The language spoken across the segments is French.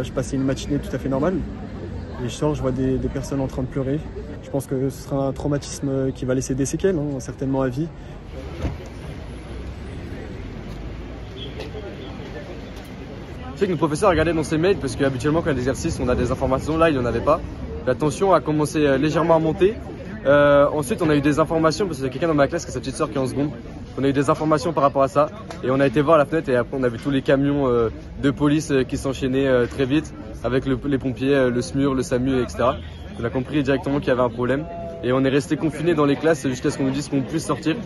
je passais une matinée tout à fait normale. Et je sors, je vois des personnes en train de pleurer. Je pense que ce sera un traumatisme qui va laisser des séquelles, hein, certainement à vie. Je sais que notre professeur a regardé dans ses mails parce qu'habituellement quand il y a des exercices on a des informations, là il n'y en avait pas. La tension a commencé légèrement à monter. Ensuite on a eu des informations parce qu'il y a quelqu'un dans ma classe qui a sa petite soeur qui est en seconde. On a eu des informations par rapport à ça et on a été voir la fenêtre et après on a vu tous les camions de police qui s'enchaînaient très vite avec les pompiers, le SMUR, le SAMU, etc. On a compris directement qu'il y avait un problème et on est resté confinés dans les classes jusqu'à ce qu'on nous dise qu'on puisse sortir.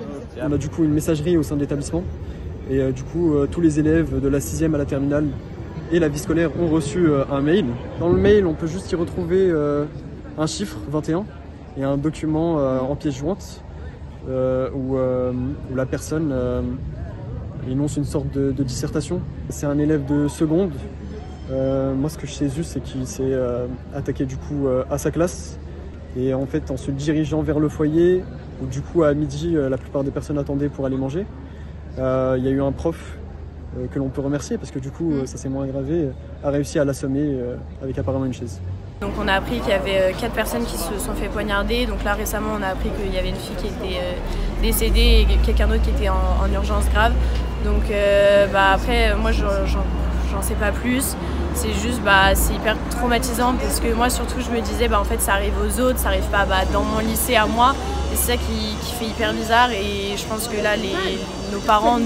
On a du coup une messagerie au sein de l'établissement et du coup tous les élèves de la 6e à la terminale et la vie scolaire ont reçu un mail. Dans le mail, on peut juste y retrouver un chiffre, 21, et un document en pièce jointe où la personne énonce une sorte de dissertation. C'est un élève de seconde. Moi, ce que je sais juste, c'est qu'il s'est attaqué du coup à sa classe. Et en fait, en se dirigeant vers le foyer, où du coup à midi, la plupart des personnes attendaient pour aller manger, il y a eu un prof que l'on peut remercier parce que du coup ça s'est moins aggravé, a réussi à l'assommer avec apparemment une chaise. Donc on a appris qu'il y avait 4 personnes qui se sont fait poignarder. Donc là récemment on a appris qu'il y avait une fille qui était décédée et quelqu'un d'autre qui était en urgence grave. Donc après moi j'en sais pas plus. C'est juste c'est hyper traumatisant parce que moi surtout je me disais en fait ça arrive aux autres, ça arrive pas dans mon lycée à moi. Et c'est ça qui fait hyper bizarre et je pense que là nos parents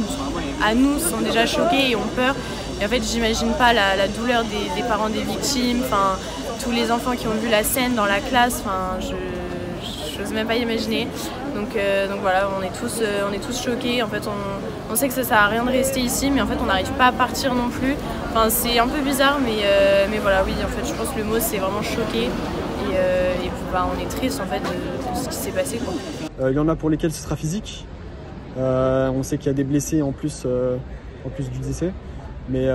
à nous sont déjà choqués et ont peur. Et en fait j'imagine pas la douleur des parents des victimes, tous les enfants qui ont vu la scène dans la classe, je n'ose même pas imaginer. Donc voilà, on est tous choqués. En fait on sait que ça sert à rien de rester ici, mais en fait on n'arrive pas à partir non plus. C'est un peu bizarre, mais voilà, oui, en fait je pense que le mot c'est vraiment choqué. Et on est triste en fait de ce qui s'est passé. Il y en a pour lesquels ce sera physique. On sait qu'il y a des blessés en plus du décès. Mais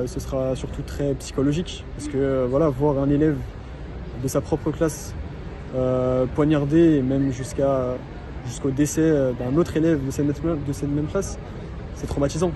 ce sera surtout très psychologique. Parce que voir un élève de sa propre classe poignardé et même jusqu'au décès d'un autre élève de cette même classe, c'est traumatisant.